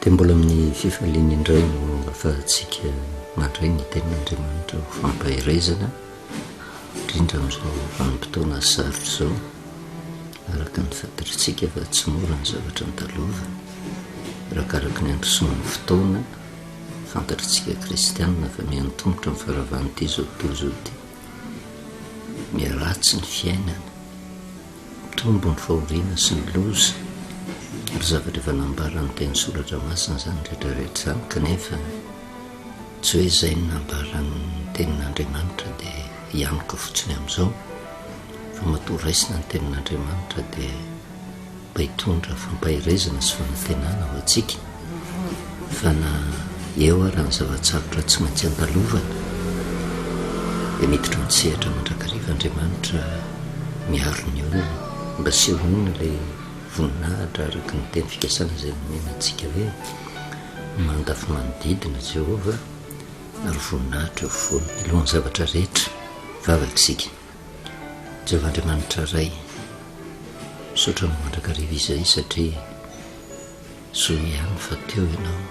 dia mbola amin'ny fifaliana indray no afahantsika mandray ny tenin'Andriamanitra ho fampahirezana indrindra amin'izao vanim-potoana sarotra izao, araka ny fantatritsika fa tsy mora ny zavatra nitalovana, arakaraka ny andro sy ny fotoana fantatritsika kristianina fa miantombotra amin'ny faravan'ity izao tontolo izao ity. Miaratsy ny fiainana, mitombo ny fahoriana sy ny loza, ary zavatra efa nambaran'ny teny soratra masina izany rehetrarehetra izany, kanefa tsy hoe izay no nambaran'ny tenin'Andriamanitra dia hianoko fotsiny amin'izao, fa matoa raisina ny tenin'Andriamanitra dia mba hitondra fampahirezana sy fanantenana ho antsika, fa na eo ary ny zavatsarotra tsy maintsy andalovana dia miditra mitsehatra mandrakariva Andriamanitra miaro ny olona mba sy honoina ilay voninahitra araka ny teny fikasana izay nomenantsika hoe mandafy manodidina Jehova ary voninahitra eo foana milohan'ny zavatra rehetra vavaka isika. Jehova Andriamanitra ray, misaotra ny mandrakariva izay satria soa ihany fa teo ianao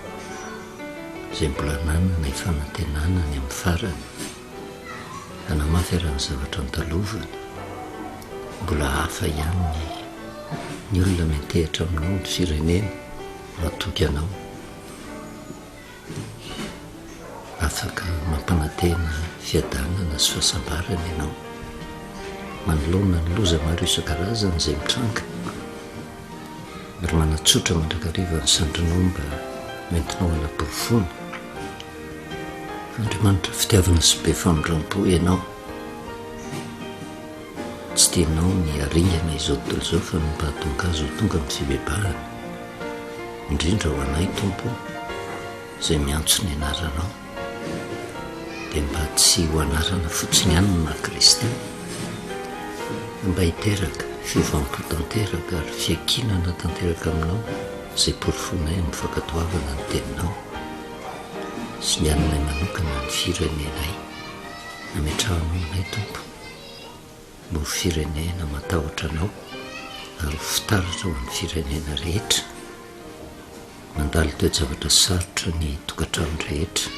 izay mbola nanana hifanantenana ny amin'ny farany, hanamafy arany zavatra nitalovana, mbola hafa ihany ny olona mitehitra aminao ny firenena matoky anao, afaka mampanantena fiadanana sy fahasambarana ianao, manoloana ny loza maro isan-karazany izay mitranga, ary manatsotra mandrakariva ny sandrinao mba mentinao hanam-porofoana. Andriamanitra fitiavana sy be famindram-po ianao, tsy tianao ny aringana izao tontolo izao fa mba hahatonga azy ho tonga amin'ny fibebahana, indrindra ho anay Tompo izay miantso ny anaranao, dia mba tsy ho anarana fotsiny ihany na Kristy, mba hiteraka fiovampo tanteraka ary fiakinana tanteraka aminao izay porofonay amin'ny fankatoavana ny teninao sy ny anonay manokana ny firenenay, nametrahanao aminay Tompo mba ho firenena matahotra anao ary ho fitaratra ho amin'ny firenena rehetra, mandalo toe-javatra sarotra ny tokantrano rehetra.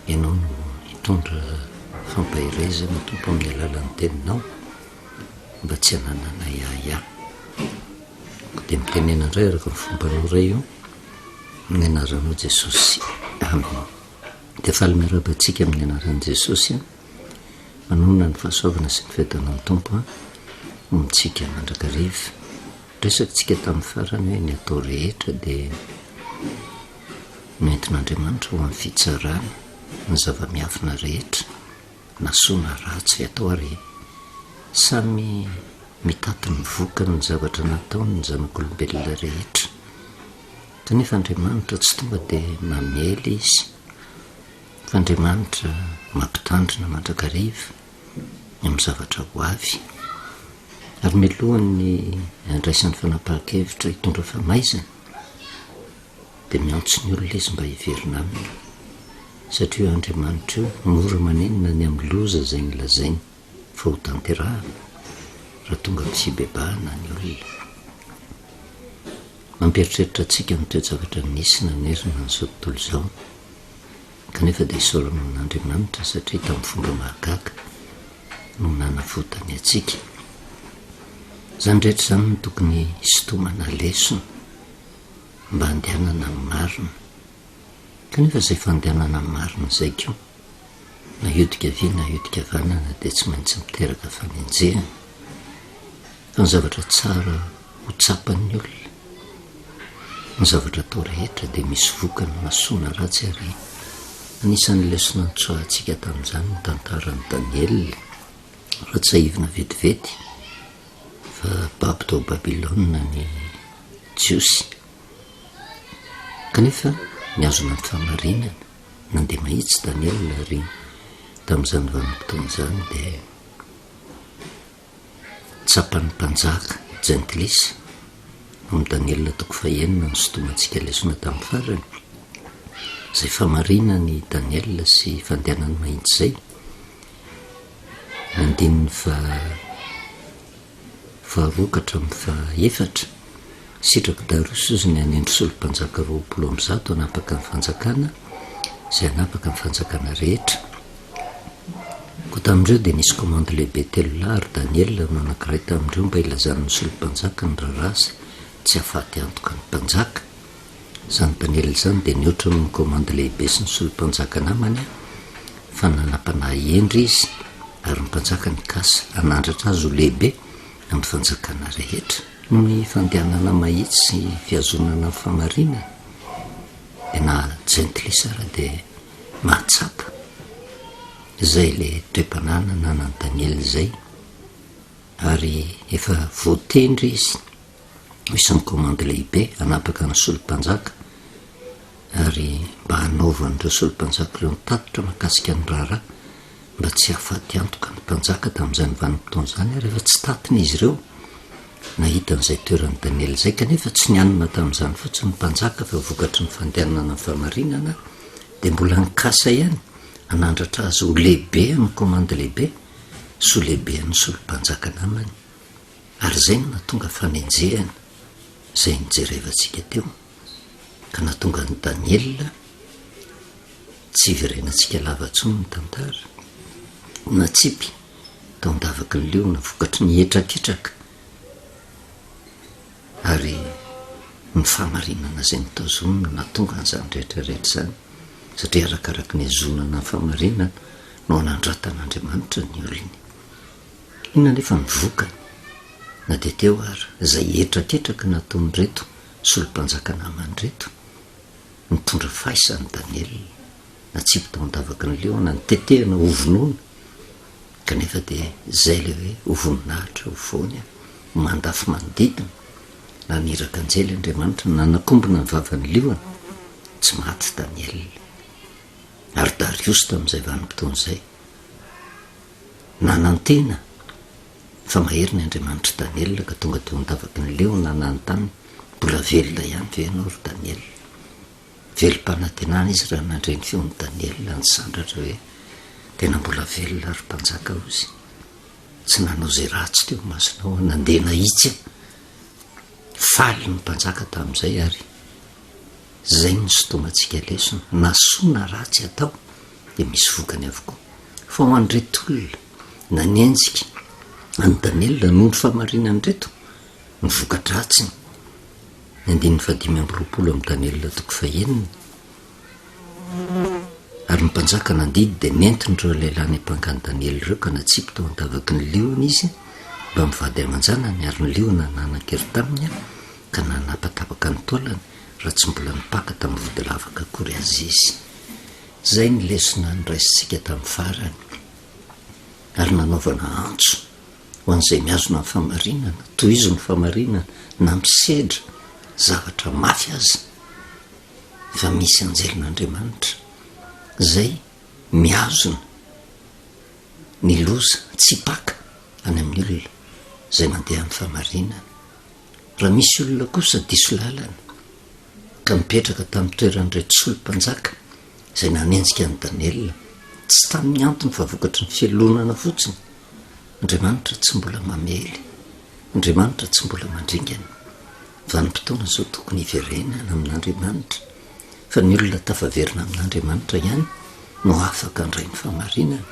Ianao no hitondra fampahirezana Tompo amin'ny alalan'ny teninao mba tsy hananana iaia. Dia mitenena indray araka ny fombanao ray io amin'ny anaranao Jesosy, amen. Dia faly miarabantsika amin'ny anaran'i Jesosy, manonona ny fahasoavana sy ny fiadanan'ny Tompo omintsika mandrakariva. Resakantsika tamin'ny farany hoe ny atao rehetra dia nentin'Andriamanitra ho amin'ny fitsarana ny zava-miafina rehetra, na soa na ratsy atao ary samy mitaty ny vokany ny zavatra nataony ny zanak'olombelona rehetra, kanefa Andriamanitra tsy tonga dia mamely izy, fa Andriamanitra mampitandrina mandrakariva amin'ny zavatra ho avy, ary mialohan'ny andraisan'ny fanapahan-kevitra hitondra famaizana dia miantso ny olona izy mba hiverina aminy, satria io Andriamanitra io mora manenina ny amin'ny loza izay nilazainy fa ho tanterahana raha tonga amin'ny fibebahana ny olona. Mampieritreritra antsika ny toe-javatra nisy nanerina n'izao tontolo izao, kanefa dia isaorana amin'Andriamanitra satria tamin'ny fomba mahagaga no nanavotany antsika. Izany rehetra izany no tokony hisintomana lesona mba handehanana amin'ny marina, kanefa izay fandehanana amin'ny marina izay koa na hiodika avy na hiodika avanana dia tsy maintsy miteraka fanenjehana, fa ny zavatra tsara ho tsapan'ny olona, ny zavatra atao rehetra dia misy vokany na soa na ratsy, ary anisan'ny lesona nitsoahantsika tamin'izany ny tantaran'i Daniel, raha tsy haivina vetivety fa baby tao Babilôna ny Jiosy, kanefa niazona ny fahamarinana, nandeha mahitsy Daniel ary tamin'izany vanim-potoana izany dia tsapan'ny mpanjaka Jentilisa amin'ny Daniel toko fahaenina no sotomantsika lesona tamin'ny farany, izay fahamarinany Daniel sy fandehanany mahitsy izay nandininy faharokatra amin'ny fahaefatra sitrako daroso izy ny anendry solompanjaka 20 anapaka ny fanjakana izay anapaka ny fanjakana rehetra. Ko tamin'ireo dia nisy commande lehibe 3 lahy Daniel no anankiray tamin'ireo mba ilazana ny solompanjaka ny rarasy tsy hahafaty antoka ny mpanjaka. Izany Daniel izany dia niotra ny commande lehibe sy ny solompanjaka namany fa nanam-panahy endry izy ary ny mpanjaka ny kasa hanandratra azy ho lehibe amin'ny fanjakana rehetra. Noho ny fandehanana mahitsy sy fiazonana ny famarinana dia na gently sara dia mahatsapa. Izay le toe-panana nanany Daniel izay ary efa voatendry izy misy ny commande lehibe hanapaka ny solompanjaka ary mba hanaovan'ireo solompanjaka ireo nitatitra mahakasika ny raharaha mba tsy hahafaty antoka ny mpanjaka tamin'izany vanim-potoana izany ary efa tsy tatiny izy ireo nahita n'izay toerany Daniel izay kanefa tsy nianona tamin'izany fotsiny ny mpanjaka fa vokatry ny fandehanana ny famarinana dia mbola nikasa ihany hanandratra azy ho lehibe amin'ny commande lehibe sy ho lehibe amin'ny solompanjaka namany. Ary izay no nahatonga fanenjehana izay nijerevantsika teo ka nahatonga ny Daniel tsy iverenantsika lavantsony ny tantara natsipy tao andavaky ny leona vokatry ny etraketraka ary ny famarinana izay nitazomina nahatonga an'izany rehetrarehetra izany satria arakaraky ny azonana ny famarinana no anandratan'Andriamanitra ny olony. Inona nefa nivokany na dia teo ary izay etraketraka nataony reto solompanjaka namany reto nitondra faisany Daniel natsipy tao andavaky ny leona nitetehana hovonoana kanefa dia izay le hoe hovoninahitra hovoany mandafy manodidina naniraka anjely Andriamanitra nanakombona ny vavan'ny leona tsy maty Daniel. Ary Darius tamin'izay vanim-potoana izay nanantena fa mahery ny Andriamanitra Daniel ka tonga teo andavaky ny leona nanontany mbola velona ihany ve ianao ry Daniel. Velom-panantenana izy raha nandre ny feon'ny Daniel ny sandratra hoe tena mbola velona ary mpanjaka ozy tsy nanao izay ratsy teo masonao nandeha nahitsy faly ny mpanjaka tamin'izay ary izay ny sotomantsika lesona na soa na ratsy atao dia misy vokany avokoa fa ho an'reto olona nanenjika any Daniel noho ny famarinany reto ny vokadratsiny ny 520 amin'ny Daniel 9 ary ny mpanjaka nandidy dia nentiny ireo lehilahy ny ampangany Daniel ireo ka natsipy tao andavaky ny leona izy mba mivady amanjanany ary ny leona nanan-kery taminy ka nanapatapaka ny taolany raha tsy mbola nipaka tamin'ny vody lavaka akory azy izy. Izay ny lesona nyraisintsika tamin'ny farany ary nanaovana antso ho an'izay miazona ny famarinana tohizo ny famarinana na misedra zavatra mafy azy fa misy anjelin'Andriamanitra izay miazona ny loza tsy paka any amin'ny olona izay mandeha amin'ny famarinana. Raha misy olona kosa diso lalana ka mipetraka tamin'ny toeran'ireto solompanjaka izay nanenjika ny Daniel tsy tamin'ny antony fa vokatry ny fialonana fotsiny, Andriamanitra tsy mbola mamely, Andriamanitra tsy mbola mandringana. Vanim-potoana izao tokony hiverenana amin'Andriamanitra fa ny olona tafaverina amin'Andriamanitra ihany no afaka handray ny famarinana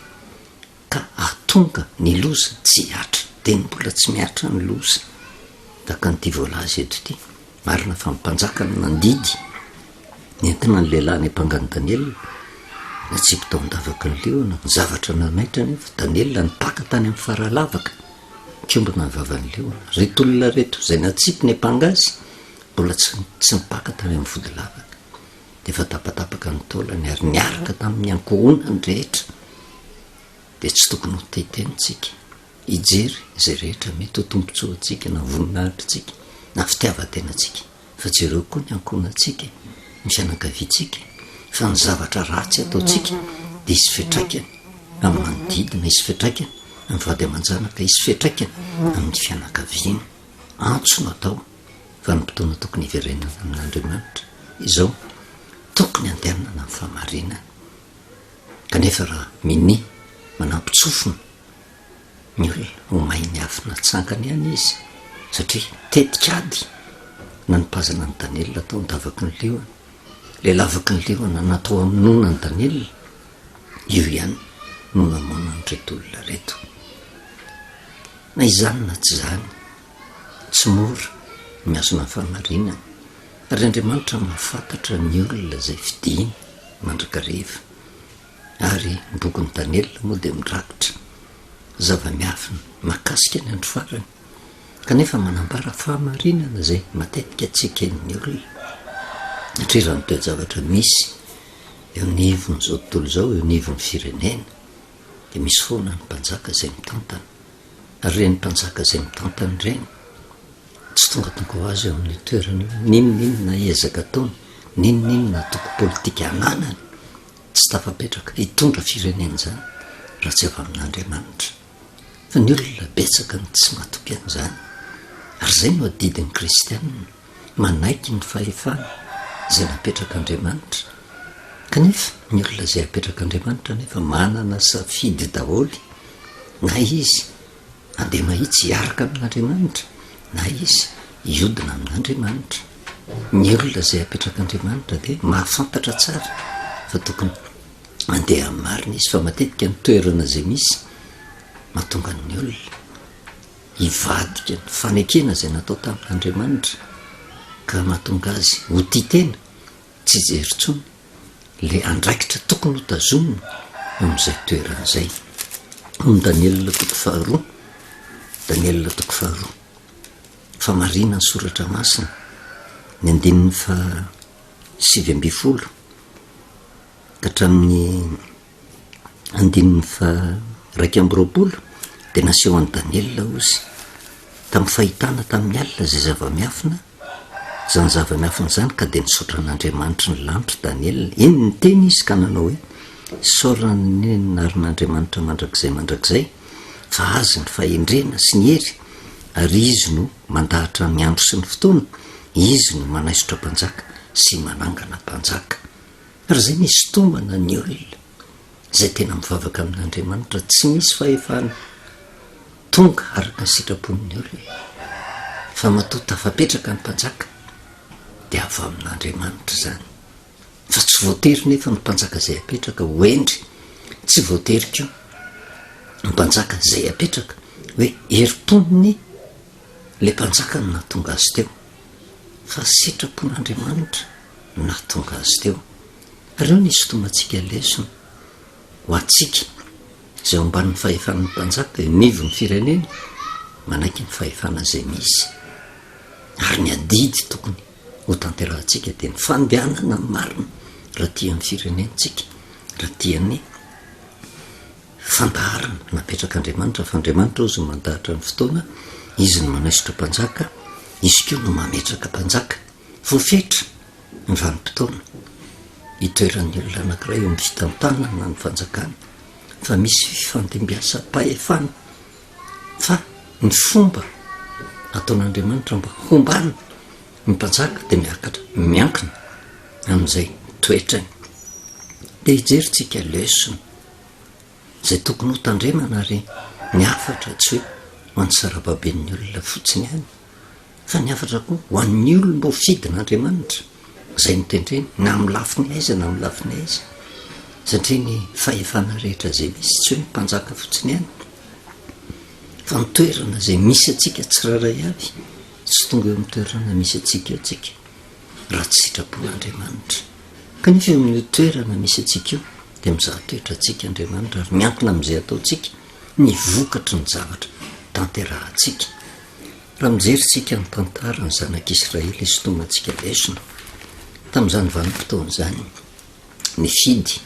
ka atonga ny loza tsy hiatra dia ny mbola tsy miatra ny loza. Taka nyity voalazy eto ity marina fa mpanjaka no nandidy nentina ny lehilahy ny ampangany Daniel natsipy tao andavaky ny leona ny zavatra nanaitra nefa Daniel nipaka tany amin'ny faralavaka kiombona ny vavan'ny leona. Reto olona reto izay natsipy ny ampangazy mbola tsy nipaka tany amin'ny vody lavaka dia efa tapatapaka ny taolany ary niaraka tamin'ny ankohonany rehetra dia tsy tokony ho teitenitsika hijery izay rehetra mety ho tombontsoantsika na voninahitrytsika na fitiavan-tenantsika fa jereo koa ny ankohonantsika ny fianakaviantsika fa ny zavatra ratsy ataontsika dia izy fiatraikany amin'ny manodidina, izy fiatraikany amin'ny vady aman-janaka, izy fiatraikany amin'ny fianakaviana. Antso no atao vanim-potoana tokony hiverenana amin'Andriamanitra izao tokony handehanana amin'ny famarinana kanefa raha mini manampitsofina ny olona ho mainy afina tsangany ihany izy satria tetikady nanipazana ny Daniela atao nidavaky ny liona, le lavaky ny liona natao amin'nona ny Daniela, io ihany no namona ny reto olona reto. Na izany na tsy zany, tsy mora miazona famarinana, ary Andriamanitra mahafantatra ny olona izay fidiny mandrakariva. Ary ny bokin'ny Daniela moa dia mirakitra zava-miafina mahakasika ny andro farany, kanefa manambara fahamarinana izay matetika tsy eken'ny olona. Satria raha ny toe-javatra misy eo nivon'izao tontolo izao, eo nivon'ny firenena, dia misy foana ny mpanjaka izay mitantana, ary reny mpanjaka izay mitantana ireny tsy tonga tonga ho azy eo amin'ny toerana io. Ninonina ezaka ataony, ninonina toko politika ananany, tsy tafapetraka hitondra firenena izany raha tsy avy amin'Andriamanitra. Fa ny olona betsaka ny tsy matoky an'izany, ary izay no adidin'ny kristianina manaiky ny fahefana izay napetraka Andriamanitra. Kanefa ny olona izay apetraka Andriamanitra nefa manana safidy daholy, na izy andeha mahitsy hiaraka amin'Andriamanitra, na izy hiodina amin'Andriamanitra. Ny olona izay apetraka Andriamanitra dia mahafantatra tsara fa tokony mandeha amin'ny marina izy, fa matetika ny toerana izay misy mahatonga ny olona hivadika ny fanekena izay natao tamin'Andriamanitra, ka mahatonga azy ho tia tena tsy jery intsony le andraikitra tokony ho tazomina amin'izay toerana izay. Ny Daniela toko faharoa, Daniela toko faharoa, famarina ny soratra masina ny 7:20 ka hatramin'ny 2:20 dia naseho an'i Daniela ozy tamin'ny fahitana tamin'ny alina izay zava-miafina, zany zava-miafina izany ka dia nisaotra an'Andriamanitra ny lanitra Daniela. Iny ny teny izy ka nanao hoe saorany narin'Andriamanitra mandrakizay fa azy ny fahendrena sy ny hery, ary izy no mandahatra ny andro sy ny fotoana, izy no manaisotra mpanjaka sy manangana mpanjaka. Ary izay misy tombana ny olona izay tena mivavaka amin'Andriamanitra, tsy misy fahefana tonga araka ny sitrapon'ny olona, fa matoa tafapetraka ny mpanjaka dia avy amin'Andriamanitra izany. Fa tsy voatery nefa ny mpanjaka izay apetraka ho endry, tsy voatery koa ny mpanjaka izay apetraka hoe heri-poniny le mpanjaka no nahatonga azy teo, fa sitrapon'Andriamanitra no nahatonga azy teo. Ary eo nisy tomantsika lesona ho atsika izay ao ambanin'ny fahefan'ny mpanjaka, nivo ny firenena manaiky ny fahefana izay misy, ary ny adidy tokony ho tanterahantsika dia ny fandehanana amin'ny marina raha tian'ny firenentsika, raha tian'ny fandaharana napetraka Andriamanitra. Fa Andriamanitra ozy mandahatra ny fotoana, izy no manaisotra mpanjaka, izy koa no mametraka mpanjaka. Voafetra ny vanim-potoana hitoeran'ny olona anankiray eo amin'ny fitantanana ny fanjakana, fa misy fifandimbiasam-pahefana, fa ny fomba ataon'Andriamanitra mba hombana ny mpanjaka dia miankina amin'izay toetrany. Dia hijeritsika lesona izay tokony ho tandremana, ary ny afatra tsy hoe ho an'ny sarababen'ny olona fotsiny ihany, fa ny afatra koa ho an'ny olona ho fidin'Andriamanitra izay nitendreny na amin'ny lafiny aiza na amin'ny lafiny aiza. Satria ny fahefana rehetra izay misy tsy hoe ny mpanjaka fotsiny ihany, fa ny toerana izay misy atsika tsiraray avy, tsy tonga eo amin'ny toerana misy atsika eo atsika raha tsy sitrapon'Andriamanitra. Kanefa eo amin'ny toerana misy atsika eo dia mizaha toetra atsika Andriamanitra, ary miankina amin'izay ataontsika ny vokatry ny zavatra tanterahantsika. Raha mijeritsika ny tantara ny zanak'Israely izy tomantsika lesona tamin'izany vanim-potoana izany, ny fidy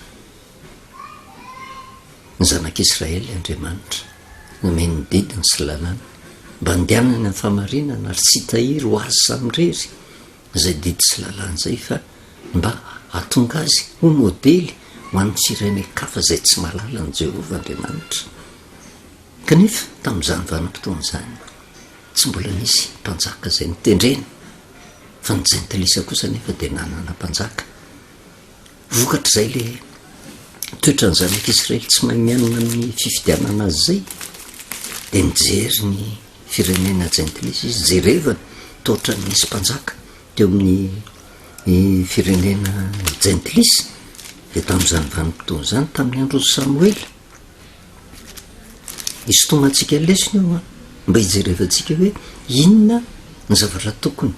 ny zanak'Israely Andriamanitra nomeny ny didiny sy lalàna mba handehanany amin'ny famarinana, ary tsy hitahiry ho azy samirery izay didy sy lalàna izay, fa mba hahatonga azy ho modely ho an'ny firenekafa izay tsy mahalala ny Jehovah Andriamanitra. Kanefa tamin'izany vanim-potoana izany tsy mbola nisy mpanjaka izay nitendrena, fa ny jentilisa kosa nefa dia nanana mpanjaka. Vokatra izay le toetra ny zanak'Israely tsy mahay mianana amin'ny fifidianana azy izay, dia nijery ny firenena jentilisa izy, jerevana toatra ny nisy mpanjaka teo amin'ny firenena Gentlis de tamin'izany vanim-potoana zany tamin'ny andron'ny Samoely isotomantsika lesona io a mba hijerevantsika hoe inona ny zavatra tokony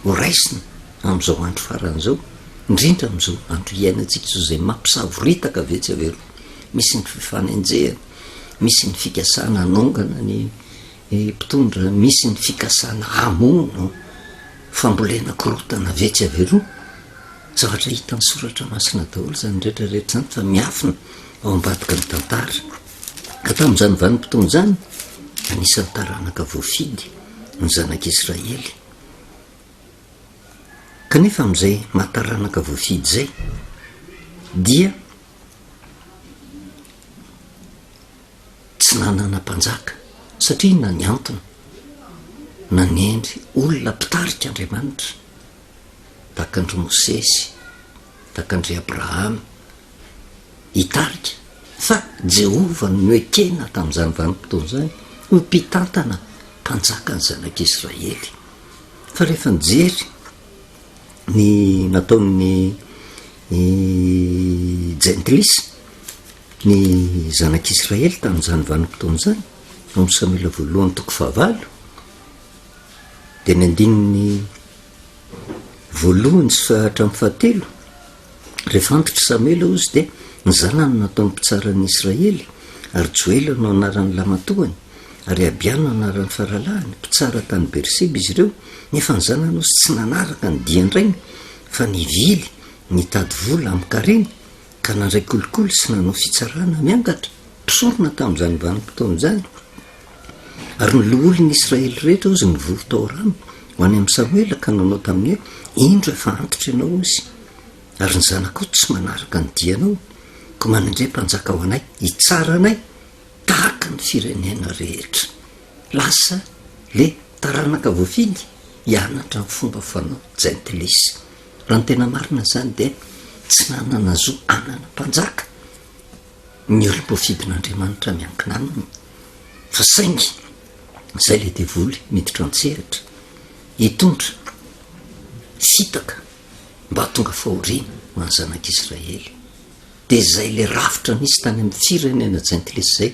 ho raisina am'izao andro faran'izao indrindra am'izao andro iainantsika zao zay mampisavoritaka vetsy avero misy ny fifanenjehana misy ny fikasana anongana ny mpitondra misy ny fikasana amono fambolena korotana vetsy avero zavatra hita ny soratra masina daholo zany rehetrarehetra zany fa miafina ao ambadika ny tantara ka tamin'izany vanim-potoana zany anisan'ny taranaka voafidy ny zanak'Israely kanefa am'izay mahataranaka voafidy zay dia tsy nanana mpanjaka satria na ny antony na ny endry olona mpitarika Andriamanitra takandry Mosesy takandry Abrahama hitarika fa Jehova no ekena tamin'izany vanim-potoana zany ho mpitantana mpanjaka ny zanak'Israely fa rehefa nijery ny nataon'ny Gentlis ny zanak'Israely tamin'izany vanim-potoana zany amin'ny Samuela voalohany toko 9 de ny andininy voalohany sy hatramin'ny 7 rehefa antitra Samuela ozy de ny zanany nataony mpitsara ny Israely ary Joela no anaran'ny lamatoany ary Abiana no anaran'ny faralahany mpitsara tany Berseba izy ireo nefa ny zanany ozy tsy nanaraka ny diandrainy fa nivily nitady vola amin'ny kareny ka nandray kolikoly sy nanao fitsarana miangatra mpisorona tamin'izany vanim-potoana zany ary ny loholon'ny Israely rehetra ozy nivory tao rano ho any amin'ny Samuela ka nanao tamin'ny hoe indro efa antitra ianao ozy ary ny zanako tsy manaraka ny dianao ko manindray mpanjaka ho anay hitsara anay tahaka ny firenena rehetra lasa le taranaka voafidy hianatra ny fomba fanao Gentlis raha ny tena marina zany de tsy nanana zo anana mpanjaka ny olom-poafidin'Andriamanitra miankina aminy fa saingy zay le devoly miditra antsehatra hitondra fitaka mba tonga fahoriana ho any zanak'Israely de zay le rafitra nisy tany amin'ny firenena Gentlis zay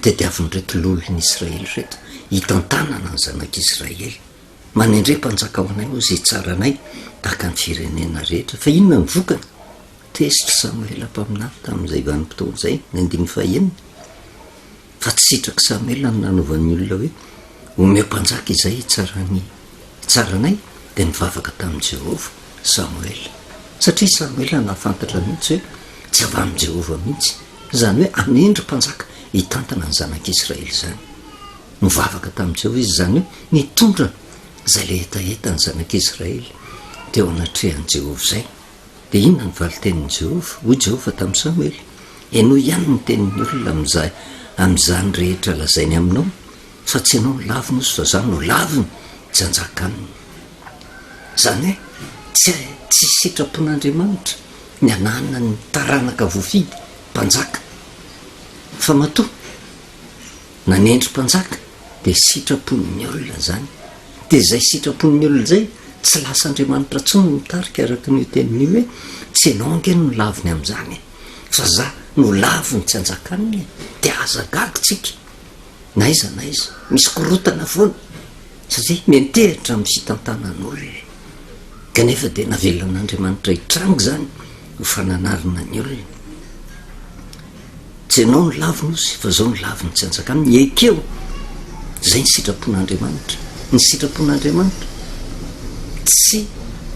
de diavin'reto lolon'ny Israely reto hitantanana ny zanak'Israely manendray mpanjaka ho anay ozy hitsara anay tahaka ny firenena rehetra fa inona ny vokany tesitra Samuela mpaminany tamin'izay vanim-potoana zay ny andiny fahenina fa tsy sitraky Samuela ny nanaovan'ny olona hoe omeo mpanjaka izay hitsara anay de nivavaka tamin'i Jehova Samuela satria Samuela nahafantatra mihitsy hoe tsy avy amin'ny Jehova mihitsy zany hoe anendry mpanjaka hitantana ny zanak'Israely zany mivavaka tamin'i Jehova izy zany hoe nitondra zay le hetaheta ny zanak'Israely teo anatrehan'i Jehova zay de inona ny valitenin'i Jehova hoy Jehova tamin'i Samuely ianao ihany ny tenin'ny olona am'izany rehetra lazainy aminao fa tsy ianao no laviny ozy fa zany no laviny tsy anjaka aminy zany hoe tsy sitrapon'Andriamanitra ny anana ny taranaka voafidy mpanjaka fa matoa nanendry mpanjaka de sitrapon'ny olona zany de zay sitrapon'ny olona zay tsy lasa Andriamanitra tsony mitarika araka ny teniny hoe tsy ianao angeny no laviny am'izany fa za no laviny tsy anjaka aminy de azagagy tsika na iza misy korotana foana satria mentehitra amin'ny fitantanan'olona kanefa de navelan'Andriamanitra hitrango zany ho fananarina ny olona tsy ianao ny laviny ozy fa zao ny laviny tsy anjaka aminy ekeo zay ny sitrapon'Andriamanitra ny sitrapon'Andriamanitra tsy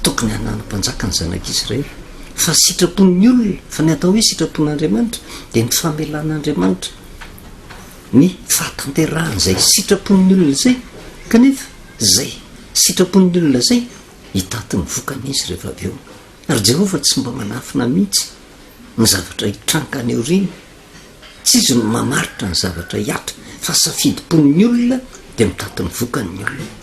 tokony hanana mpanjaka ny zanak'Israely fa sitrapon'ny olona fa ny atao hoe sitrapon'Andriamanitra de ny famelan'Andriamanitra ny fahatanterahany zay sitrapon'ny olona zay kanefa zay sitrapon'ny olona zay hitaty ny vokany izy rehefa avy eo ary Jehova tsy mba manafina mihitsy ny zavatra hitrankany eoriny tsy izy no mamaritra ny zavatra hiatra fa safidim-pon'ny olona de mitaty ny vokan'ny olona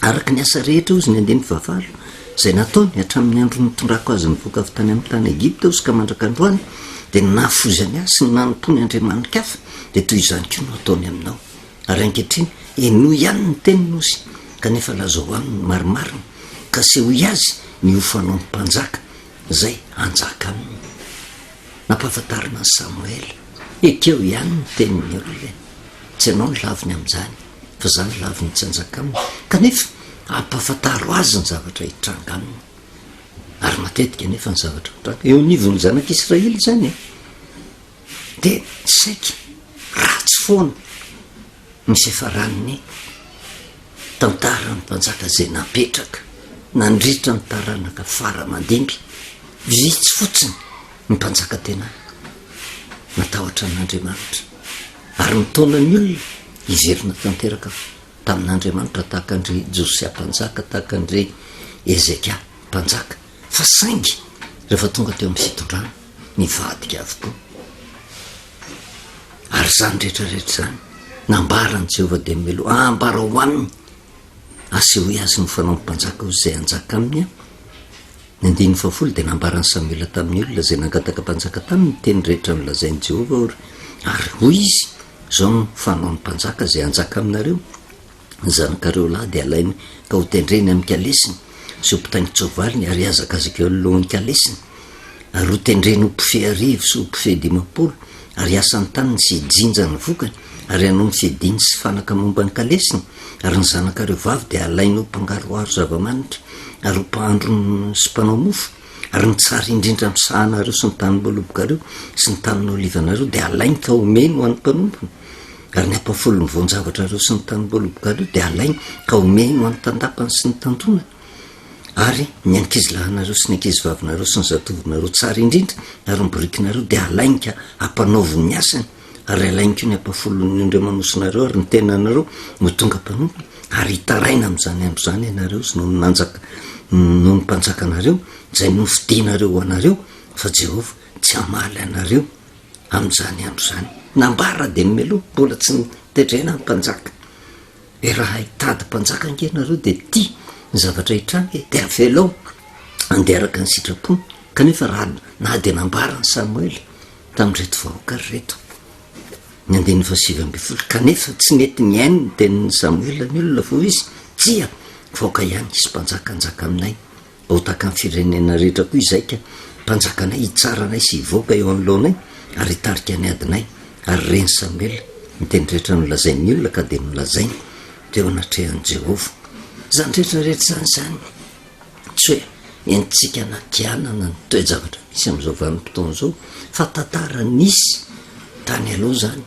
araka ny asa rehetra ozy ny andeny vavalo zay nataony hatramin'ny andro nitondrako azy ny voka avy tany amin'ny tany Egipta ozy ka mandrak'androany de nafozany azy sy ny nanompony Andriamanitra hafa de toy izany koa no ataony aminao ary ankehitriny eno ihany ny teniny ozy kanefa lazao aminy marimarina mankasehoy azy ny ofanao ny mpanjaka zay anjaka aminy nampahafantarina ny Samoely ekeo ihany ny tenin'ny olona tsy anao ny laviny amin'izany fa zany laviny tsy anjaka aminy kanefa ampahafantaro azy ny zavatra hitranga aminy ary matetika nefa ny zavatra hitranga eo anivon'ny zanak'Israely zany de saika ratsy foana misy efa ranony tantarany mpanjaka zay napetraka nandritra ny taranaka fara mandimby vitsy fotsiny ny mpanjaka tena natahotra n'Andriamanitra ary nitaonany olona iverina tanteraka tamin'Andriamanitra tahaka andry Josia mpanjaka tahaka andry Ezekia mpanjaka fa saingy rehefa tonga teo amin'ny fitondrana nivadika avokoa ary zany rehetrarehetra zany nambarany Jehovah de melo ambara ho aminy asehoy azy ny fanao mpanjaka ho zay anjaka aminy ny 14 de nambarany Samuela tamin'ny olona zay nangataka mpanjaka taminy teny rehetra milazainy Jehovah ary hoy izy zao ny fanao ny mpanjaka zay anjaka aminareo ny zanakareo lahy de alainy ka ho tendreny amin'ny kalesiny sy ho mpitaingy tsovaliny ary azakazaka eo alohan'ny kalesiny ary ho tendreny ho mpife arivo sy ho mpife 10 ary asan'ny taniny sy jinja ny vokany ary anao ny fiediny sy fanaka momba ny kalesiny ary ny zanakareo vavy de alainy ho mpangaroaro zavamanitra ary ho mpahandro sy mpanao mofo ary ny tsara indrindra misahanareo sy ny tanymboalobokareo sy ny taniny olivanareo de alainy ka omeny ho an'ny mpanompony ary ny ampafolo ny voan-javatrareo sy ny tanymboalobokareo de alainy ka omeny ho an'ny tandapany sy ny tandrona ary ny ankizilahanareo sy ny ankizivavinareo sy ny zatovinareo tsara indrindra ary ny borikinareo de alainy ka ampanaoviny ny asany ary alainy ko ny ampafolony indreo manosinareo ary ny tenanareo no tonga mpanompony ary hitaraina amin'izany andro zany ianareo sy noho nanjaka noho ny mpanjakanareo zay nofidinareo ho anareo fa Jehovah tsy hamaly anareo amin'izany andro zany nambara de melo mbola tsy nitendrena ny mpanjaka e raha hitady mpanjaka angenareo de ty ny zavatra hitrangy de avelao andearaka ny sitrapony kanefa raha na de nambara ny Samuely tamin'reto vahoaka reto ny 17 kanefa tsy nety ny ainy ny tenin'ny Samuel ny olona vo izy tsia vahoaka ihany isy mpanjaka anjaka aminay ho taka ny firenena rehetra koa izaika mpanjakanay hitsaranay sy hivoaka eo anoloanay ary hitarika ny adinay ary reny Samuel ny teny rehetra nolazain'ny olona ka de nolazainy teo anatrehan'i Jehovah zany rehetrarehetra zany tsy hoe entsika nakianana ny toe-javatra misy amin'izao vanim-potoana zao fa tantara nisy tany aloha zany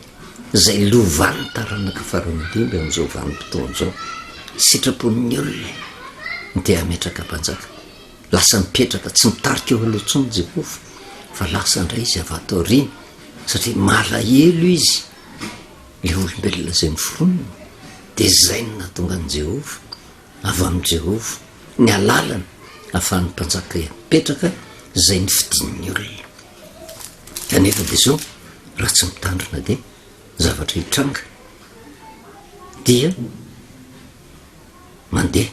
zay lovan'ny taranaka faramandimby amin'izao vanim-potoana zao sitrapon'ny olona de ametraka mpanjaka lasa mipetraka tsy mitarika eo aloha tsony Jehovah fa lasa indray izy avy ato aoriana satria malahelo izy le olombelona zay miforonina de zay no natonga ny Jehovah avy amin'ny Jehovah ny alalana ahafahan'ny mpanjaka mipetraka zay ny fidin'ny olona kanefa de zao raha tsy mitandrina de zavatra hitranga dia mandeha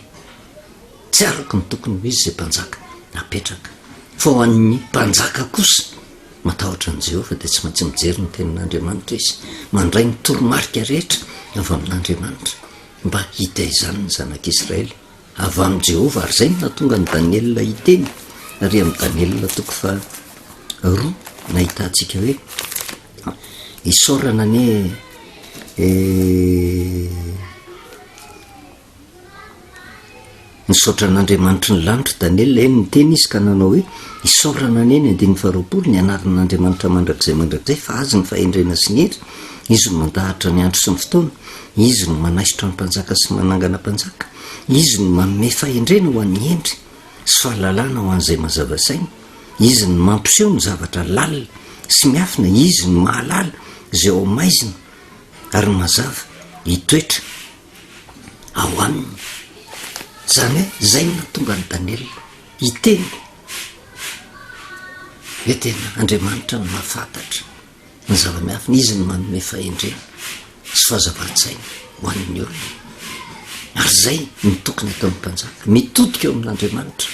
tsy araka ny tokony ho izy zay mpanjaka napetraka fa ho an'ny mpanjaka kosa matahotra ny Jehovah de tsy maintsy mijery ny tenin'Andriamanitra izy mandray ny toromarika rehetra avy amin'Andriamanitra mba hita izany ny zanak'Israely avy amin'ny Jehovah ary zay natonga ny Daniel hiteny ary amin'ny Daniel toko 2 nahitantsika hoe isorana ny nisaotra n'Andriamanitra ny lanitra Daniel niteny izy ka nanao hoe isorana ny 120 ny anaran'Andriamanitra mandrakizay mandrakizay fa azy ny fahendrena sy ny hetra izy no mandahatra ny andro sy ny fotoana izy no manaisitra ny mpanjaka sy manangana mpanjaka izy no manome fahendrena ho an'ny endry sy fahalalana ho an'izay mazavasaina izy no mampiseho ny zavatra lalina sy miafina izy no mahalala zay ao maizina ary mazava hitoetra ao aminy zany hoe zay no natonga ny Daniel hiteny hoe tena Andriamanitra no mahafantatra ny zava-miafina izy no manome fahendrena sy fahazavan-tsaina ho an'ny olona ary zay mitokony atao amin'ny mpanjaka mitodika eo amin'Andriamanitra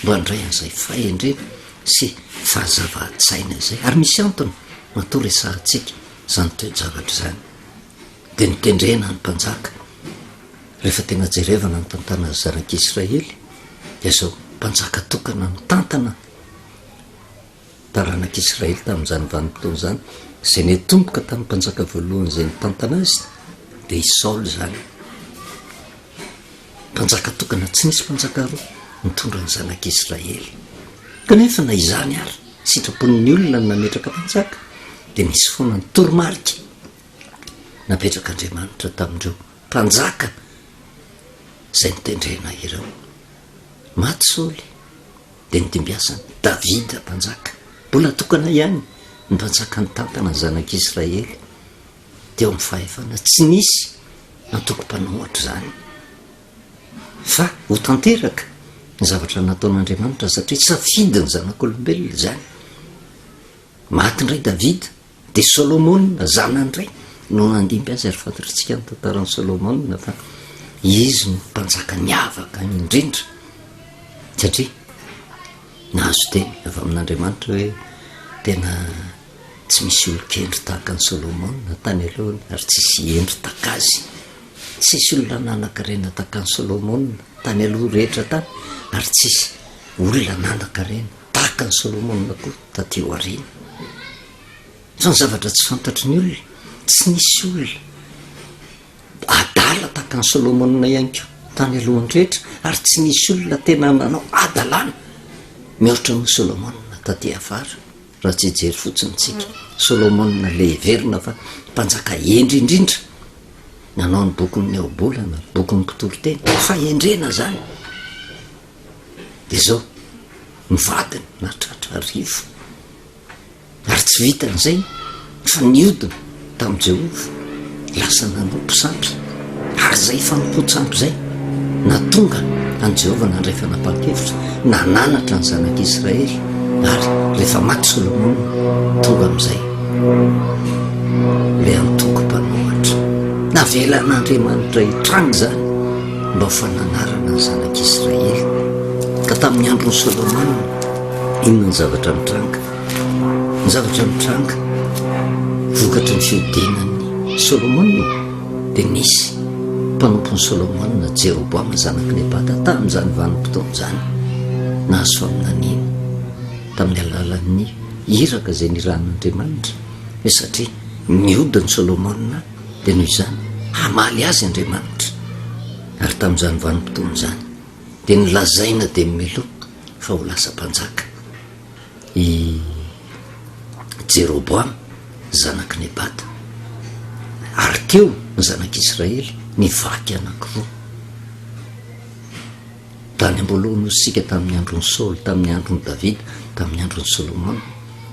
mba handray an'izay fahendrena sy fahazavan-tsaina zay ary misy antony matoa resahantsika zany toe-javatra zany de nitendrena ny mpanjaka rehefa tena jerevana ny tantana zanak'Israely dia zao mpanjaka tokana ny tantana taranak'Israely tamin'izany vanim-potoana zany zay netomboka tamin'ny mpanjaka voalohany zay nitantana azy dia i Saoly zany mpanjaka tokana, tsy nisy mpanjaka roa mitondra ny zanak'Israely. Kanefa na izany ary sitrapon'ny olona ny nametraka mpanjaka dia nisy foana ny toromarika napetrak'Andriamanitra tamindreo mpanjaka zay nitendrena ireo. Maty Saoly dia nitimbiasany Davida mpanjaka, mbola tokana ihany ny mpanjaka nitantana ny zanak'Israely teo amin'ny fahefana, tsy nisy natoko-mpanohatra zany fa ho tanteraka ny zavatra nataon'Andriamanitra satria safidy ny zanak'olombelona zany. Maty indray Davida dia Solomona zanany ray no nandimby azy, ary fantatritsika ny tantaran'ny Solomona fa izy no mpanjaka niavaka indrindra satria nahazo teny avy amin'Andriamanitra hoe tena tsy misy olo-kendry tahaka ny Solomona tany alohany ary tsisy endry tahaka azy, tsisy olona nanan-karena tahaka ny Solomona tany aloha rehetra tany, ary tsisy olona nanan-karena tahaka ny Solomona koa taty aoriana. Fa ny zavatra tsy fantatry ny olona, tsy nisy olona adala tahaka ny Solomona ihany koa tany alohany rehetra, ary tsy nisy olona tena nanao adalana mihoatra ny Solomona taty afara. Raha tsy hijery fotsiny tsika Solomona le verina fa mpanjaka endry indrindra, nanao ny bokin'ny Obolana, bokin'ny Mpitoloteny, fa endrena zany. Dia zao mivadiny natratra arivo, ary tsy vitan'izay fa niodina tamin'i Jehova, lasa nanao mpisampy, ary zay fanompo-tsampy zay natonga any Jehova nandray fanapa-kevitra nananatra ny zanak'Israely. Ary rehefa maty Solomona tonga amin'izay le antoko-mpanohatra, navelan'Andriamanitra hitranga zany mba ho fananarana ny zanak'Israely. Ka tamin'ny andron'ny Solomona inona ny zavatra mitranga? Ny zavatra mitranga vokatry ny fiodinan'ny Solomona dia nisy mpanompon'ny Solomona Jeroboama zanaky Nebata tamin'izany vanim-potoana zany nahazo faminaniana tamin'ny alalan'ny iraka zay niran'Andriamanitra, hoe satria niodiny Solomona dia noho izany hamaly azy Andriamanitra. Ary tamin'izany vanim-potoana zany dia nilazaina dia mimeloka fa ho lasa mpanjaka i Jeroboama zanaky Nebata, ary teo ny zanak'Israely nivaky anankiroa. Tany ambolohany osika tamin'ny andron'ny Saoly, tamin'ny andron'ny Davida, tamin'ny andron'ny Solomona,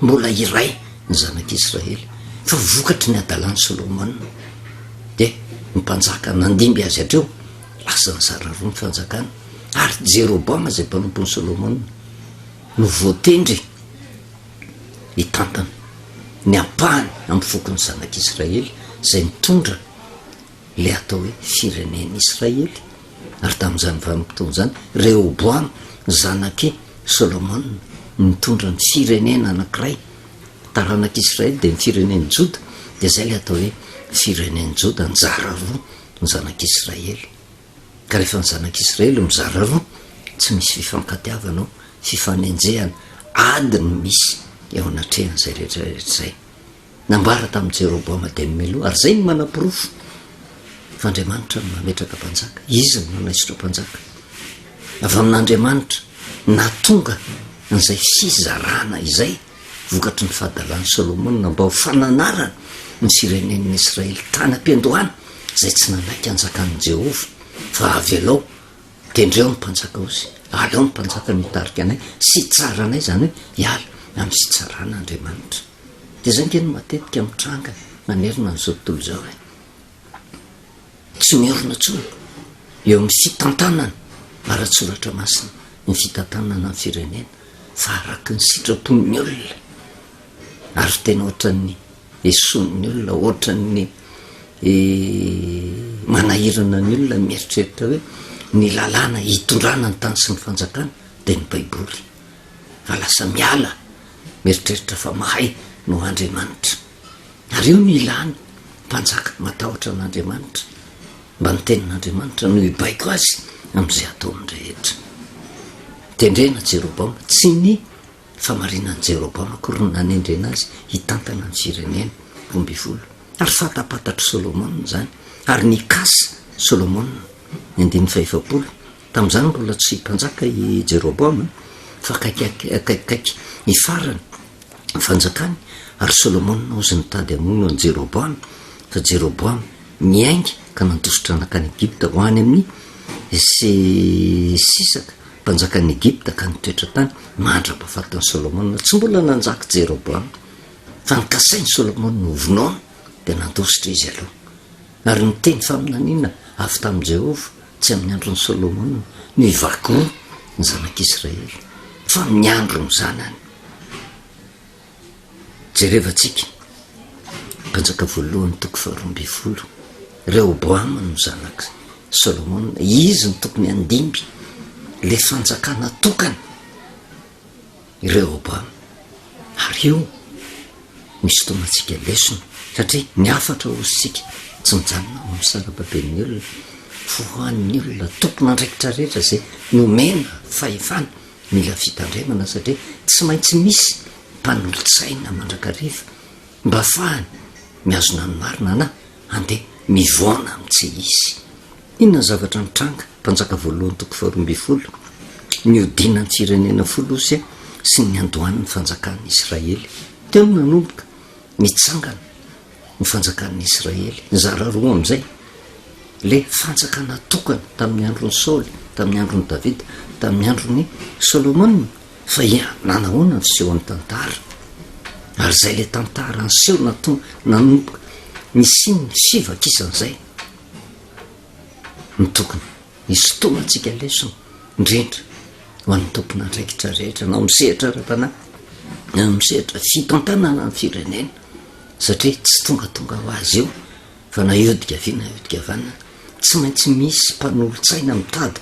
mbola iray ny zanak'Israely, fa vokatry ny adalan'ny Solomona dia ny mpanjaka nandimby azy hatreo lasa nizara roa ny fanjakana. Ary Jeroboama zay mpanompon'ny Solomona no voatendry hitantana ny ampahany amin'ny fokon'ny zanak'Israely zay mitondra le atao hoe firenen'Israely. Ary tamin'izany vanim-potoana zany Rehoboama zanaky Solomona mitondra ny firenena anankiray taranak'Israely dia ny firenen'ny Joda, dia zay le atao hoe firenen'ny Joda nizara roa ny zanak'Israely. Ka rehefa ny zanak'Israely mizara roa tsy misy fifankatiavana, fifanenjehana, adiny misy eo anatrehan'izay rehetrarehetra zay. Nambara tamin'ny Jeroboama dia mimeloha, ary zay ny manam-pirofo fa Andriamanitra no mametraka mpanjaka, izy no nanaisotra mpanjaka avy amin'Andriamanitra natonga n'izay fizarana izay vokatry ny fahadalan'ny Solomona mba ho fananarana ny firenen'ny Israely tany am-piandohana zay tsy nanaiky anjakan'i Jehova, fa avy alao tendreo ny mpanjaka ozy, aleo ny mpanjaka mitarika anay sy tsara anay, zany hoe hiala amin'ny fitsaran'Andriamanitra. Dia zay nkeny matetika mitranga manerina n'izao tontolo zao hoe tsy miorina tsony eo amin'ny fitantanana ara-tsoratra masina, ny fitantanana amin'ny firenena, fa araky ny sitrapon'ny olona. Ary tena ohatran'ny eson'ny olona, ohatran'ny manahirana ny olona mieritreritra hoe ny lalàna hitondrana ny tany sy ny fanjakana dia ny baiboly, fa lasa miala mieritreritra fa mahay no Andriamanitra. Ary io no ilany mpanjaka matahotra n'Andriamanitra mba ny tenin'Andriamanitra no hibaiko azy amin'izay atao rehetra. tendrena Jeroboama tsy ny famarinan'i Jeroboama akory nanendrena azy hitantana ny firenena 12 ary fatapatatry Solomona zany ary nikasa Solomona 150 tamin'izany mbola tsy mpanjaka i Jeroboama fa kaikaiky ifarany fanjakany ary Solomona ozy nitady amono an Jeroboama fa Jeroboama miainga ka nandositra nakany Egypta ho any amin'ny Sisaka mpanjakan'ny Egypta ka nitoetra tany mandra-pahafatany Solomona tsy mbola nanjaka Jeroboama fa nikasainy Solomona novonoana dia nandositra izy aloha ary niteny faminaniana avy tamin'i Jehova tsy amin'ny andron'ny Solomona nivakoa ny zanak'Israely fa amin'ny andro ny zanany. Jerevantsika mpanjaka voalohany 12 Rehoboama no zanak Solomona izy ny tokony andimby le fanjakana tokany Rehoboama ary io misy tomatsika lesona satria ny afatra ositsika tsy mijanona amin'ny sarababen'ny olona fohan'ny olona tompona andraikitra rehetra zay nomena fahefana mila fitandremana satria tsy maintsy misy mpanolotsaina mandrakariva mba fahany miazona ny marina na andeha mivoana amin'ny tsy izy. Inona zavatra nitranga mpanjaka voalohany 12 niodina ny firenena Folosy sy ny andohan'ny fanjakan'ny Israely teo nanomboka mitsangana ny fanjakan'ny Israely nizara roa amin'izay le fanjakana tokana tamin'ny andron'ny Saoly tamin'ny andron'ny Davida tamin'ny andron'ny Solomona fa nanahoana ny fisehon'ny tantara ary zay le tantara nyseho nanomboka nisy ny fivakisan'izay ny tokony isy tomatsika lesona indrindra ho an'ny tompona andraikitra rehetra na misehatra ara-panahy na misehatra fitantanana ny firenena satria tsy tongatonga ho azy io fa na eodika viana eodika vanina tsy maintsy misy mpanolotsaina mitady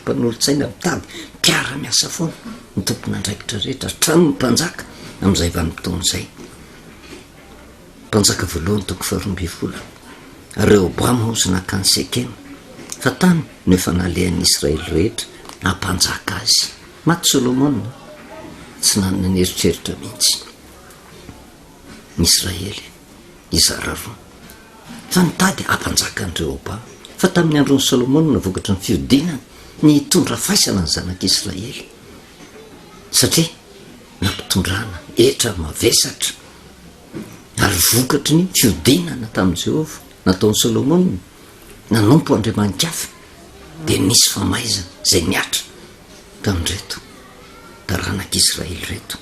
mpiara-miasa foana ny tompona andraikitra rehetra trano mpanjaka amin'izay vanim-potoan'izay. Mpanjaka voalohany 12 Rehoboama ozy nakany Sekema fa tany no efa nalehan'ny Israely rehetra nampanjaka azy maty Solomona tsy nanana ny eritreritra mihitsy ny Israely izara roa fa nitady hampanjaka ny Rehoboama fa tamin'ny andron'ny Solomona vokatra ny fiodinana ny hitondra faisana ny zanak'Israely satria nampitondrana etra mavesatra ary vokatry ny fiodinana tamin'i Jehova nataon'ny Solomona nanompo Andriamanikafa dia nisy famaizana zay niatra tamin'reto taranak'Israely reto.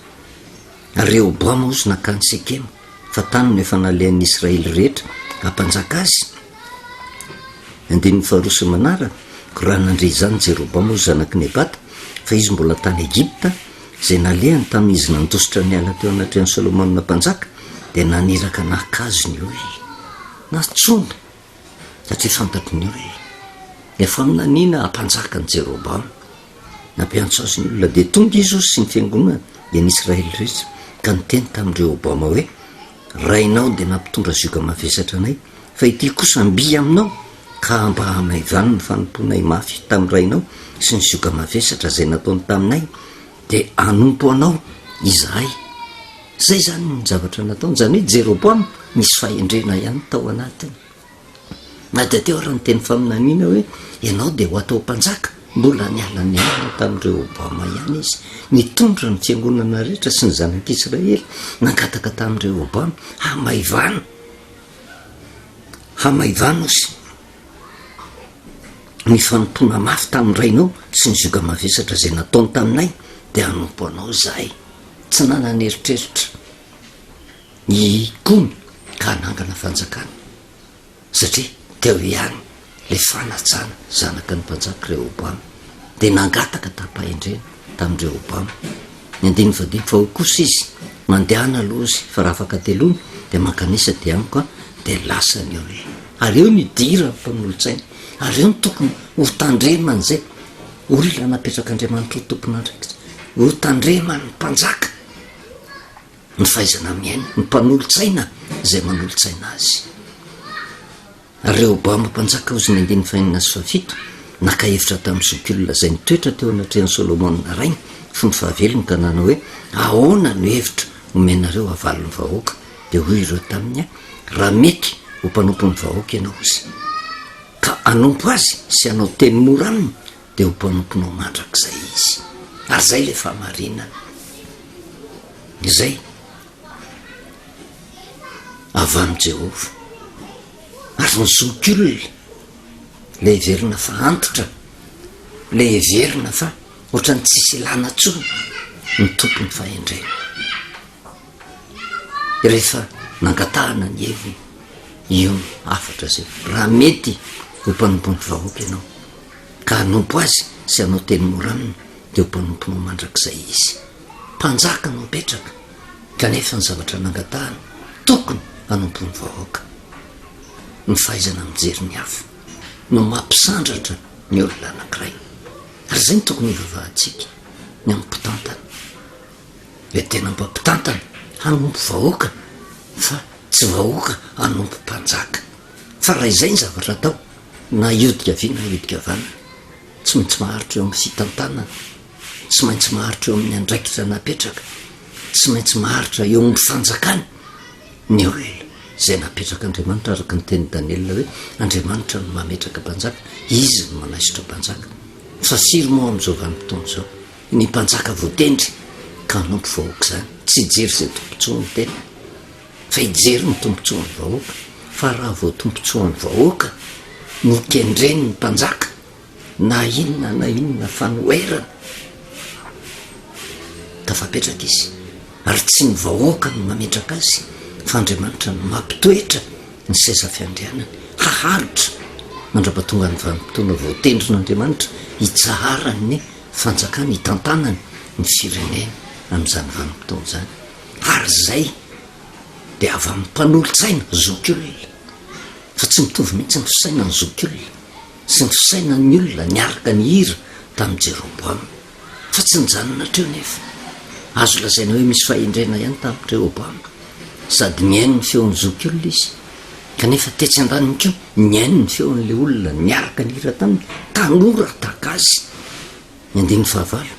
Ary Rehoboama ozy nakany Sekema fa tany no efa nalehan'ny Israely rehetra hampanjaka azy. 12 manara koraha nandre izany Jeroboama ozy zanaky Nebata fa izy mbola tany Egypta zay nalehany tamin'izy nandositra ny ala teo anatrehan'ny Solomona mpanjaka dia naniraka nahakazo ny hoe natsona satria fantatry ny hoe efa aminanina hampanjaka ny Jeroboama nampiantso azy ny olona dia tonga izy ozy sy ny fiangonana dia ny Israely rehetra ka niteny tamin'ny Rehoboama hoe rainao dia nampitondra zioka mavesatra anay fa ity kosa mby aminao ka mba hamaivany ny fanomponay mafy tamin'ny rainao sy ny zioka mavesatra zay nataony taminay dia anompo anao izahay. Zay zany ny zavatra nataony zany hoe Jeroboama nisy fahendrena ihany tao anatiny na dia teo raha ny teny faminaniana hoe ianao dia ho atao mpanjaka mbola nialany ihany tamin'ny Rehoboama ihany izy nitondra ny fiangonana rehetra sy ny zanak'Israely nangataka tamin'ny Rehoboama hamaivana ozy ny fanompona mafy tamin'ny rainao sy ny zioka mavesatra zay nataony taminay dia hanompo anao zahay. Tsy nanany eritreritra ikony ka hanangana fanjakana satria teo ihany le fanatsana zanaka ny mpanjaka Rehoboama dia nangataka tapahendrena tamin'ny Rehoboama. 19 fa ho kosa izy mandehana aloha izy fa raha afaka teloana dia mankanisa dia amiko dia lasa ny eo ary eo ny dira mpanolotsaina ary eo ny tokony ho tandremana zay olona napetraka Andriamanitra ho tompona andraikitra ho tandremana ny mpanjaka ny fahaizana miaina ny mpanolotsaina zay manolotsaina azy. Rehoboama mpanjaka ozy ny 17 naka hevitra tamin'ny zokiolona zay nitoetra teo anatrehan'ny Solomona rainy fony fahavelony ka nanao hoe ahoana no hevitra omenareo avalony vahoaka de hoy ireo taminy raha mety ho mpanompon'ny vahoaka ianao ozy ka anompo azy sy anao teny moraniny de ho mpanomponao mandrak'izay izy ary zay le fahamarinana izay avy am' Jehova ary nyzoky olona le heverina fa antitra le heverina fa ohatrany tsisy ilana tsony ny tompony fahendrena rehefa nangatahana ny heviny io afatra zay raha mety ho mpanompon'ny vahoaka ianao ka anompo azy sy anao teny moranina de ho mpanomponao mandrak'izay izy mpanjaka no petraka kanefa ny zavatra nangatahana tokony anompon'ny vahoaka ny fahaizana mijery ny hafa no mampisandratra ny olona anankiray ary zay ny tokony ivavahantsika ny ampitantana le tena mpampitantana hanompo vahoaka fa tsy vahoaka hanompo mpanjaka fa raha izay ny zavatra atao na iodika vi na iodika vana tsy maintsy maharitra eo amin'ny fitantanana tsy maintsy maharitra eo amin'ny andraikitra napetraka tsy maintsy maharitra eo amin'ny fanjakana ny olona zay napetraka Andriamanitra araka ny teny Daniela hoe Andriamanitra no mametraka mpanjaka izy no manaisitra mpanjaka fa firy moa am'izao vanim-potoana zao ny mpanjaka voatendry ka hanompo vahoaka zany tsy hijery zay tompontsoany tena fa hijery ny tompontsoany vahoaka fa raha vao tompontsoany vahoaka ny kendreny ny mpanjaka na inona fanoerana ka fapetraka izy ary tsy ny vahoaka no mametraka azy fa Andriamanitra no mampitoetra ny seza fiandrianany haharitra mandra-patonga ny vanim-potoana voatendrin'Andriamanitra hitsaharany fanjakany hitantanany ny firenena amin'izany vanim-potoana zany ary zay de avy amin'ny mpanolotsaina zoky olona fa tsy mitovy mihitsy ny fisaina ny zoky olona sy ny fisaina ny olona niaraka ny hira tamin'ny Jeroboama fa tsy nijanona treo nefa azo lazaina hoe misy fahendrena ihany tamin'ny Rehoboama sady niaino ny feon'ny zoky olona izy kanefa tetsy andaniny keo niaino ny feon'le olona niaraka ny hira taminy tanora taka azy ny andiny fahavalo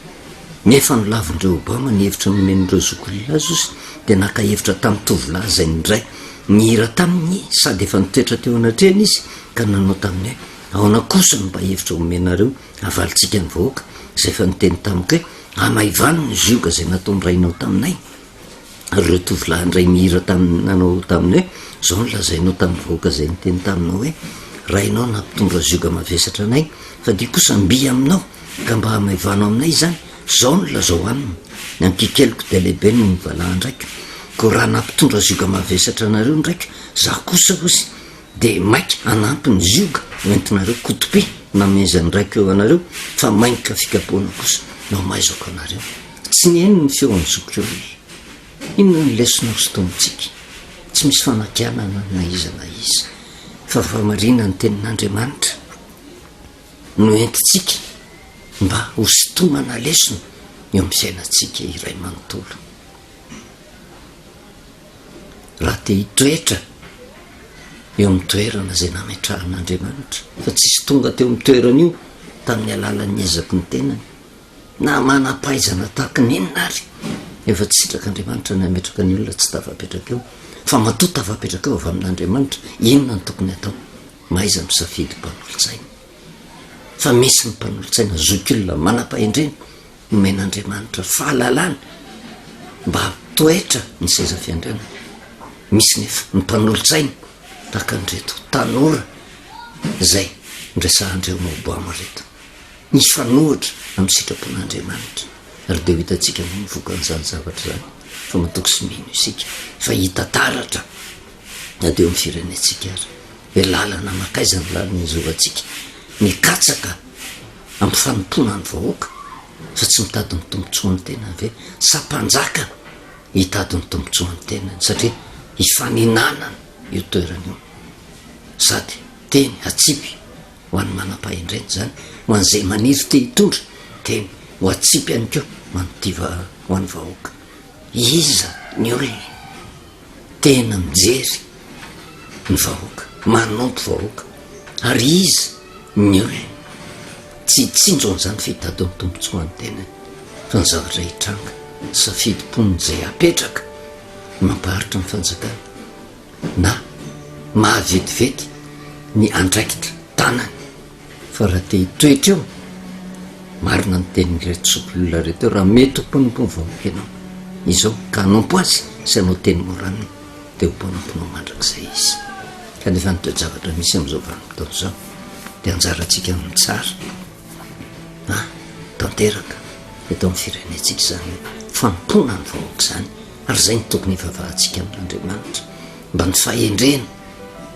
nefa no laviny Rehoboama ny hevitra nomen'ireo zoky olona azy ozy de naka-hevitra tamin'ny tovolahy zay ndray ny hira taminy sady efa nitoetra teo anatrehany izy ka nanao taminy hoe ahoana kosa no mba hevitra omenareo avalitsika ny vahoaka zay efa niteny tamiko hoe amaivano ny zioga zay natao nirainao taminay reo tovolahy ndray mihira nanao taminy hoe zao no lazainao tamin'ny vahoaka zay niteny taminao hoe rainao nampitondra zioga mavesatra anay fa dia kosa mby aminao ka mba hamaivano aminay zany zao no lazao aminy ny ankikeliko de lehibe no nivalahy ndraiky ko raha nampitondra zioga mavesatra anareo ndraiky za kosa ozy de maiky anampy ny zioga oentinareo kotopi namezany ndraiky eo anareo fa mainka fikapoana kosa nao maizako anareo tsy niaino ny feon'ny zoky olona inona ny lesonao sy tombontsika tsy misy fanakianana na iza fa famarina ny tenin'Andriamanitra no entitsika mba ho sitomana lesona eo amin'ny fiainantsika iray manontolo raha te hitoetra eo amin'ny toerana zay nametrahan'Andriamanitra fa tsisy tonga teo amin'ny toerana io tamin'ny alalan'ny ezaky ny tenany na manapaizana tahaka ny inona ary efa tsy sitrak'Andriamanitra ny ametraka ny olona tsy tafapetraka eo fa matoa tafapetraka eo avy amin'Andriamanitra inona ny tokony atao maiza misafidy mpanolotsaina fa misy ny mpanolotsaina zoky olona manam-pahendrena nomen'Andriamanitra fahalalana mba toetra ny seza fiandrianana misy nefa ny mpanolotsaina tahaka andreto tanora zay ndresahandreo Rehoboama reto ny fanohitra amin'ny sitrapon'Andriamanitra ary de ho hitantsika mivokan'izany zavatra zany fa matoko sy mino isika fa hita taratra na de eo amin'ny firenentsika ary hoe lalana makaiza ny lalana izovantsika mikatsaka amin'ny fanompona ny vahoaka fa tsy mitady ny tombontsoany tena ave sampanjaka hitady ny tombontsoany tenany satria hifaninanana io toerana io sady teny atsipy ho an'ny manam-pahendrena zany ho an'izay maniry te hitondra teny ho atsipy ihany keo manotiva ho an'ny vahoaka iza ny olona tena mijery ny vahoaka manompo vahoaka ary iza ny olona tsy hitsinjo an'izany fihitady amin'ny tombontsoany tenany fa ny zavatra hitranga safidimponiny zay apetraka mampaharitra ny fanjakana na mahavetivety ny andraikitra tanany fa raha te hitoetra eo marina ny tenyreto sobolona reto eo raha mety homponompono vahoaka ianao izao ka hanompo azy sy anao teny moraniny de homponomponao mandrak'izay izy kanefa nytoejavatra misy am'izao vanim-potoana zao de anjarantsika amin'ny tsara tanteraka eto amin'ny firenentsika zany fampona ny vahoaka zany ary zay ny tokony hivavahantsika amin'Andriamanitra mba ny fahendrena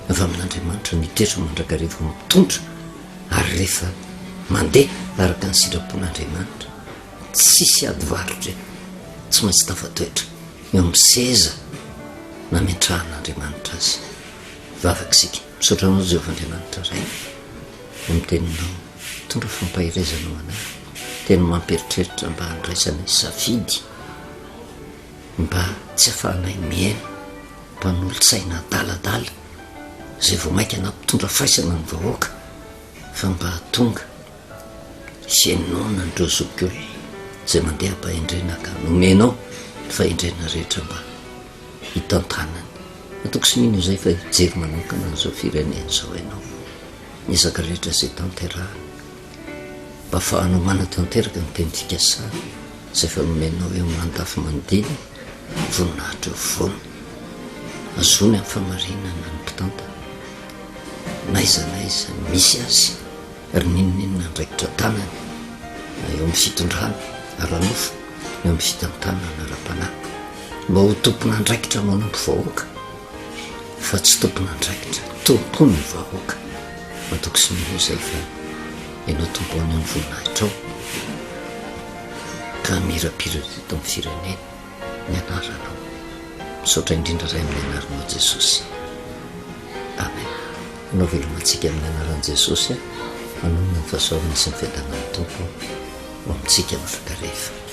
avy amin'Andriamanitra mitoetra mandrakarivo mitondra ary rehefa mandeha araka ny sitrapon'Andriamanitra tsisy ady varotra tsy maintsy tafatoetra eo amin'ny seza nametrahan'Andriamanitra azy vavakisika misaotranao Jehovah'Andriamanitra ray amiteninao tondra fampahirezanao anahy tena mamperitreritra mba handraisanay safidy mba tsy afahanay miaina mpanolo-tsaina adaladala zay vao mainka na mpitondra faisana ny vahoaka fa mba tonga fiainona ndreo zokiolo zay mandeha mpahendrena ka nomenao ny fahendrena rehetra mba hitantanany atoko sy mino zay fa hijery manokana n'izao firenena zao ianao izaka rehetra zay tanterahana mba afahanao manatanteraka ny tenytika sara zay fa nomenao eo mandafy mandiny voninahitra eo voana azony amin'ny famarinana ny mpitantana naiza misy azy ary ninoninona ndraikitra tanany eo amin'ny fitondrana aranofo eo amin'ny fitantanana ara-panahy mba ho tompon'andraikitra manompo vahoaka fa tsy tompon'andraikitra tompony vahoaka matoko sy mino zay fa ianao tompo any amin'ny voninahitra ao ka mirapira teto amin'ny firenena ny anaranao misaotra indrindra ray amin'ny anaranao Jesosy amen. Anao velomantsika amin'ny anaran'i Jesosy manomana ny fahasoavana sy ny fiadanan'ny tompo ho amintsika mandrakariva.